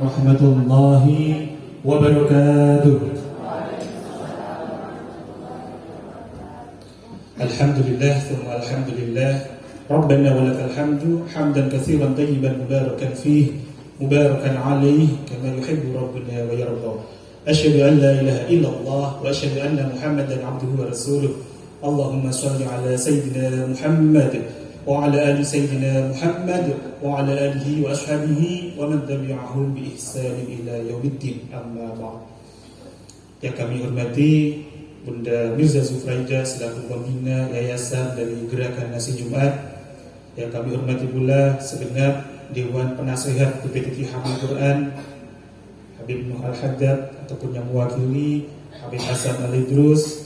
Warahmatullahi wabarakatuh. Alhamdulillah, thumma alhamdulillah. Rabbana walakal hamdu hamdan katsiran tayyiban mubarakan fihi mubarakan alaihi kama yuhibbu rabbuna wa yarda. Asyhadu an la ilaha illallah wa asyhadu anna Muhammadan abduhu wa rasuluh. Allahumma shalli ala sayyidina Muhammad wa ala ali sayyidina Muhammad wa ala alihi wa ashabihi wa man tabi'ahum bi ihsan ila yaumiddin, amma ba'd. Yang kami hormati Bunda Mirza Zufraida selaku pembina Yayasan dari Gerakan Nasi Jumat. Yang kami hormati pula segenap Dewan Penasehat PPTQ Hamil Quran, Habib Nuh Al-Haddad ataupun yang mewakili Habib Hasan Al-Idrus,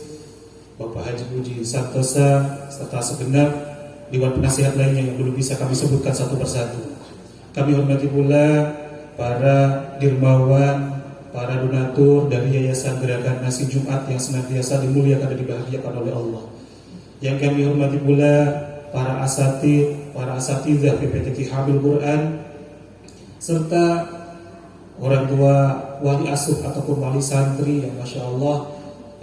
Bapak Haji Puji Santosa, serta segenap Dewan Penasehat lainnya yang belum bisa kami sebutkan satu persatu. Kami hormati pula para dermawan, para donatur dari Yayasan Gerakan Nasi Jumat yang senantiasa dimuliakan dan dibahagiakan oleh Allah. Yang kami hormati pula para asatidzah PPTQ Hamil Quran, serta orang tua, wali asuh ataupun wali santri yang Masya Allah,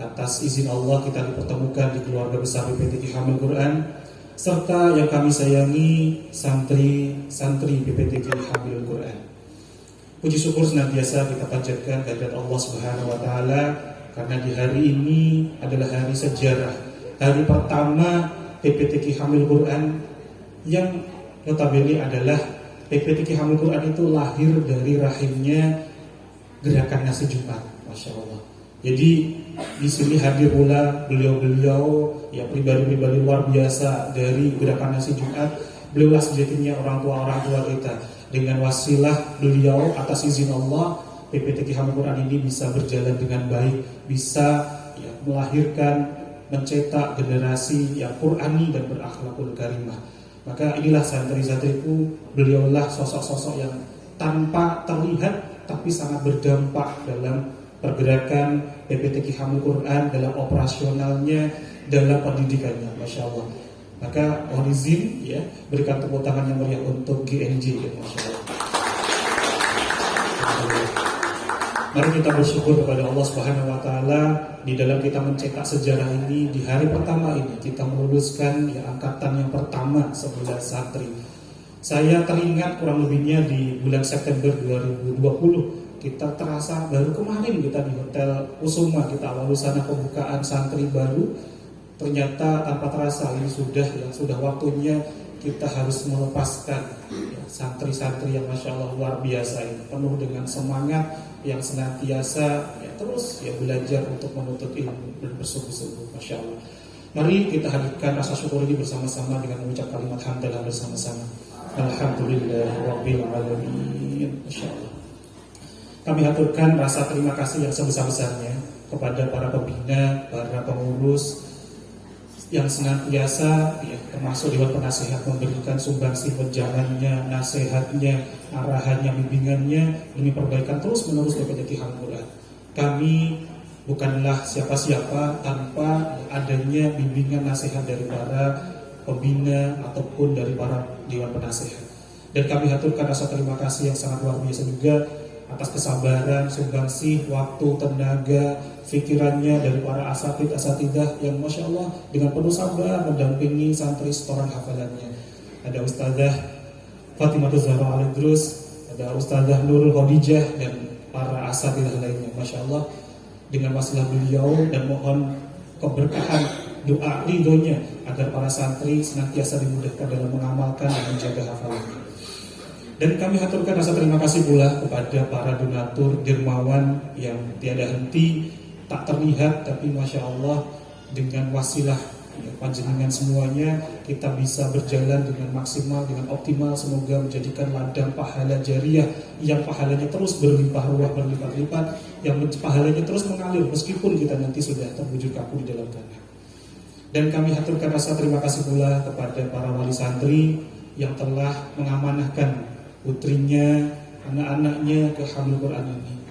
atas izin Allah kita dipertemukan di keluarga besar PPTQ Hamil Quran, serta yang kami sayangi santri PPTQ Hamil Quran. Puji syukur senantiasa kita panjatkan kehadirat Allah Subhanahu wa taala karena di hari ini adalah hari sejarah, hari pertama PPTQ Hamil Quran yang notabene adalah PPTQ Hamil Quran itu lahir dari rahimnya Gerakan Nasi Jumat, Masya Allah. Jadi di sini hadir pula beliau-beliau yang pribadi-pribadi luar biasa dari Gerakan Nasi Jumat. Beliaulah sejatinya orang tua kita. Dengan wasilah beliau atas izin Allah, PPTQ Hamil Quran ini bisa berjalan dengan baik, bisa melahirkan, mencetak generasi yang Qurani dan berakhlakul karimah. Maka inilah santri-santriku, beliaulah sosok-sosok yang tanpa terlihat tapi sangat berdampak dalam pergerakan PPTQ Hamil Quran, dalam operasionalnya, dalam pendidikannya, Masya Allah. Maka mohon izin berikan tepuk tangan yang meriah untuk GNJ, Masya Allah. Mari kita bersyukur kepada Allah Subhanahu wa taala di dalam kita mencetak sejarah ini. Di hari pertama ini kita meluluskan angkatan yang pertama 9 santri. Saya teringat kurang lebihnya di bulan September 2020. Kita terasa baru kemarin kita di Hotel Kusuma, kita awal sana pembukaan santri baru. Ternyata tanpa terasa ini sudah waktunya kita harus melepaskan santri-santri yang Masya Allah luar biasa ini, penuh dengan semangat yang senantiasa terus belajar untuk menuntut ilmu dan bersungguh-sungguh, Masya Allah. Mari kita hadirkan rasa syukur ini bersama-sama dengan mengucap kalimat hamdalah bersama-sama. Alhamdulillahirabbil alamin, Masya Allah. Kami aturkan rasa terima kasih yang sebesar-besarnya kepada para pembina, para pengurus yang senantiasa termasuk Dewan Penasehat memberikan sumbangsi penjangannya, nasihatnya, arahannya, bimbingannya demi perbaikan terus-menerus PPTQ Hamil Quran. Kami bukanlah siapa-siapa tanpa adanya bimbingan nasihat dari para pembina ataupun dari para Dewan Penasehat. Dan kami haturkan rasa terima kasih yang sangat luar biasa juga atas kesabaran, sumbangsi, waktu, tenaga, pikirannya dari para asatidah yang Masya Allah dengan penuh sabar mendampingi santri setoran hafalannya. Ada Ustazah Fatimah Zahra Al-Idrus, ada Ustazah Nurul Khadijah dan para asatidah lainnya. Masya Allah, dengan wasilah beliau dan mohon keberkahan doa ridhonya agar para santri senantiasa dimudahkan dalam mengamalkan dan menjaga hafalannya. Dan kami haturkan rasa terima kasih pula kepada para donatur dermawan yang tiada henti, tak terlihat tapi Masya Allah dengan wasilah panjenengan semuanya kita bisa berjalan dengan maksimal, dengan optimal. Semoga menjadikan ladang pahala jariah yang pahalanya terus berlimpah ruah, berlipat-lipat, yang pahalanya terus mengalir meskipun kita nanti sudah terbujur kaku di dalam tanah. Dan kami haturkan rasa terima kasih pula kepada para wali santri yang telah mengamanahkan putrinya, anak-anaknya ke Hamil Quran ini.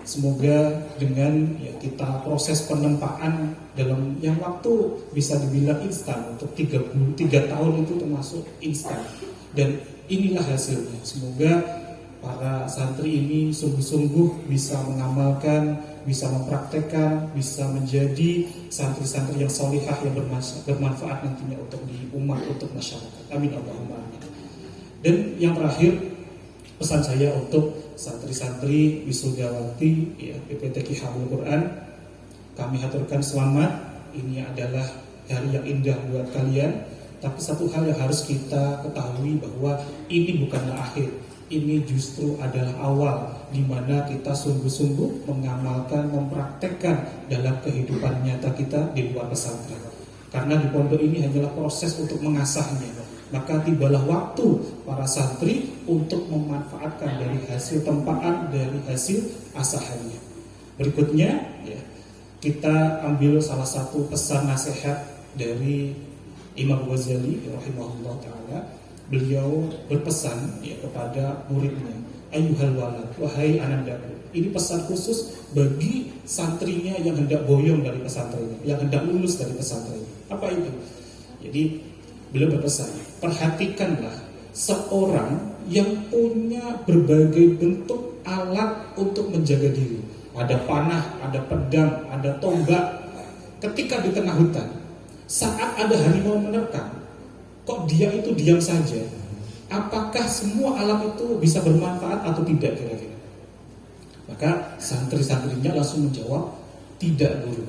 Semoga dengan kita proses penempaan dalam yang waktu bisa dibilang instan, untuk 3 tahun itu termasuk instan. Dan inilah hasilnya. Semoga para santri ini sungguh-sungguh bisa mengamalkan, bisa mempraktekkan, bisa menjadi santri-santri yang solihah yang bermanfaat nantinya untuk di umat, untuk masyarakat. Amin Allahumma amin. Dan yang terakhir, pesan saya untuk santri-santri Wisudawati ya, PPTQ Hafizul Quran, kami haturkan selamat. Ini adalah hari yang indah buat kalian. Tapi satu hal yang harus kita ketahui bahwa ini bukanlah akhir. Ini justru adalah awal di mana kita sungguh-sungguh mengamalkan, mempraktekkan dalam kehidupan nyata kita di luar pesantren. Karena di pondok ini hanyalah proses untuk mengasahnya. Maka tibalah waktu para santri untuk memanfaatkan dari hasil tempaan, dari hasil asahannya. Berikutnya, ya, kita ambil salah satu pesan nasihat dari Imam Ghazali rahimahullah ta'ala. Beliau berpesan ya, kepada muridnya, ayyuhal walad, wahai anandaku. Ini pesan khusus bagi santrinya yang hendak boyong dari pesantrennya, yang hendak lulus dari pesantrennya. Apa itu? Jadi beliau berpesan, perhatikanlah seorang yang punya berbagai bentuk alat untuk menjaga diri. Ada panah, ada pedang, ada tombak. Ketika di tengah hutan, saat ada harimau menerkam, kok dia itu diam saja? Apakah semua alat itu bisa bermanfaat atau tidak kira-kira? Maka santri-santrinya langsung menjawab, tidak guru.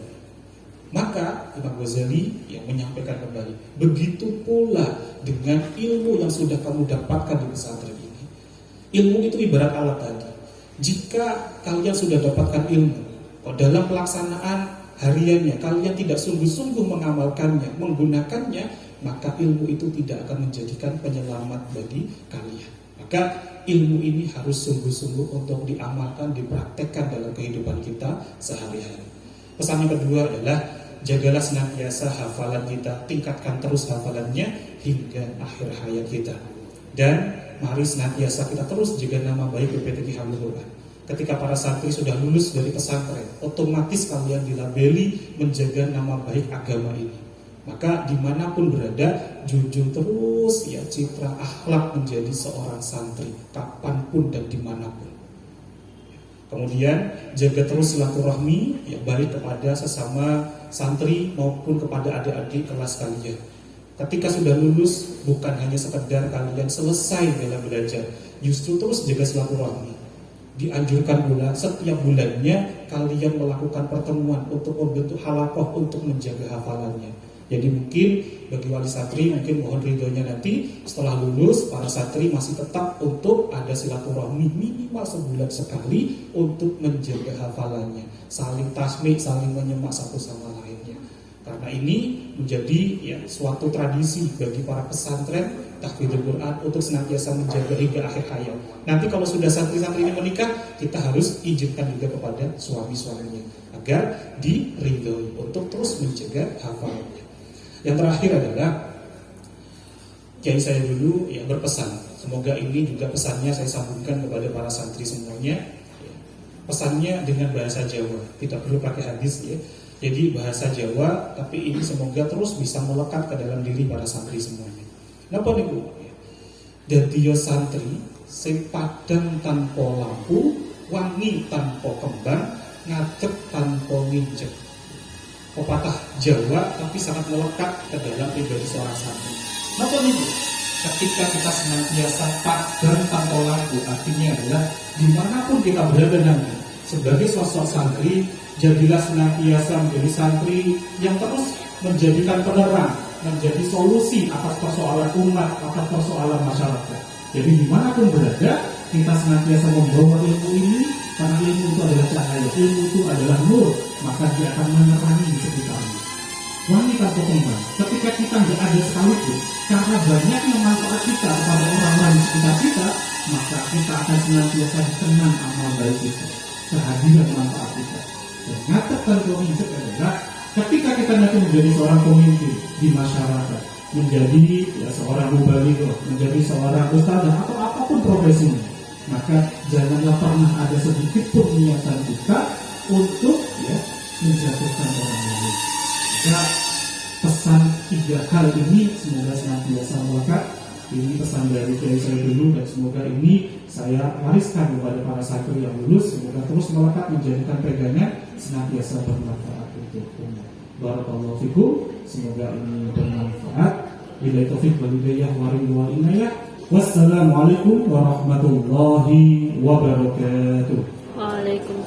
Maka Imam Ghazali yang menyampaikan kembali, begitu pula dengan ilmu yang sudah kamu dapatkan di pesantren ini. Ilmu itu ibarat alat tadi. Jika kalian sudah dapatkan ilmu, dalam pelaksanaan hariannya kalian tidak sungguh-sungguh mengamalkannya, menggunakannya, maka ilmu itu tidak akan menjadikan penyelamat bagi kalian. Maka ilmu ini harus sungguh-sungguh untuk diamalkan, dipraktekkan dalam kehidupan kita sehari-hari. Pesan yang kedua adalah jagalah senantiasa hafalan kita, tingkatkan terus hafalannya hingga akhir hayat kita. Dan mari senantiasa kita terus jaga nama baik PPTQ Hafizul Quran. Ketika para santri sudah lulus dari pesantren, otomatis kalian dilabeli menjaga nama baik agama ini. Maka dimanapun berada, junjung terus ya citra akhlak menjadi seorang santri, kapanpun dan dimanapun. Kemudian jaga terus silaturahmi ya, baik kepada sesama santri maupun kepada adik-adik kelas kalian. Ketika sudah lulus, bukan hanya sekedar kalian selesai dalam belajar, justru terus jaga silaturahmi. Dianjurkan pula setiap bulannya kalian melakukan pertemuan untuk membentuk halakoh untuk menjaga hafalannya. Jadi mungkin bagi wali santri mungkin mohon ridhonya nanti setelah lulus para santri masih tetap untuk ada silaturahmi minimal sebulan sekali untuk menjaga hafalannya, saling tasmik, saling menyemak satu sama lainnya. Karena ini menjadi ya suatu tradisi bagi para pesantren tahfidzul Quran untuk senantiasa menjaga hingga akhir hayat. Nanti kalau sudah santri-santri ini menikah, kita harus izinkan juga kepada suami-suaminya agar diridhoi untuk terus menjaga hafalannya. Yang terakhir adalah kiai saya dulu yang berpesan. Semoga ini juga pesannya saya sambungkan kepada para santri semuanya. Pesannya dengan bahasa Jawa, tidak perlu pakai hadis ya. Jadi bahasa Jawa, tapi ini semoga terus bisa melekat ke dalam diri para santri semuanya. Napa niku? Dadiya santri sing padhang tanpa lampu, wangi tanpa kembang, ngadeg tanpa nginjek. Pepatah Jawa tapi sangat melekat ke dalam pribadi seorang santri. Napa niku? Ketika kita senantiasa padhang tanpa lampu, artinya adalah dimanapun kita berada nanti sebagai sosok santri, jadilah senantiasa menjadi santri yang terus menjadikan penerang, menjadi solusi atas persoalan umat, atas persoalan masyarakat. Jadi dimanapun berada, kita senantiasa membawa ilmu ini, karena ilmu itu adalah cahaya, ilmu itu adalah nur, maka dia akan menerangi di sekitarnya. Wangi tanpa kembang, ketika kita tidak ada sekalipun, karena banyaknya manfaat kita kepada orang lain di sekitar kita, maka kita akan senantiasa dikenang amal baik kita, kehadiran manfaat kita. Dan ngadeg tanpa nginjek adalah ketika kita nanti menjadi seorang pemimpin di masyarakat, menjadi ya, seorang mubalighah, menjadi seorang ustadzah atau apapun profesinya, maka janganlah pernah ada sedikit pun niatan kita untuk ya, menjatuhkan orang lain. Maka pesan 3 hal ini semoga senantiasa melekat Ini pesan dari kiai saya dulu, dan semoga ini saya wariskan kepada para santri yang lulus. Semoga terus melekat menjadikan pegangan senantiasa bermanfaat untuk umat. Barakallahu fikum. Semoga ini bermanfaat. Billahi taufiq wal hidayah wal inayah. Wassalamualaikum warahmatullahi wabarakatuh. Waalaikumsalam.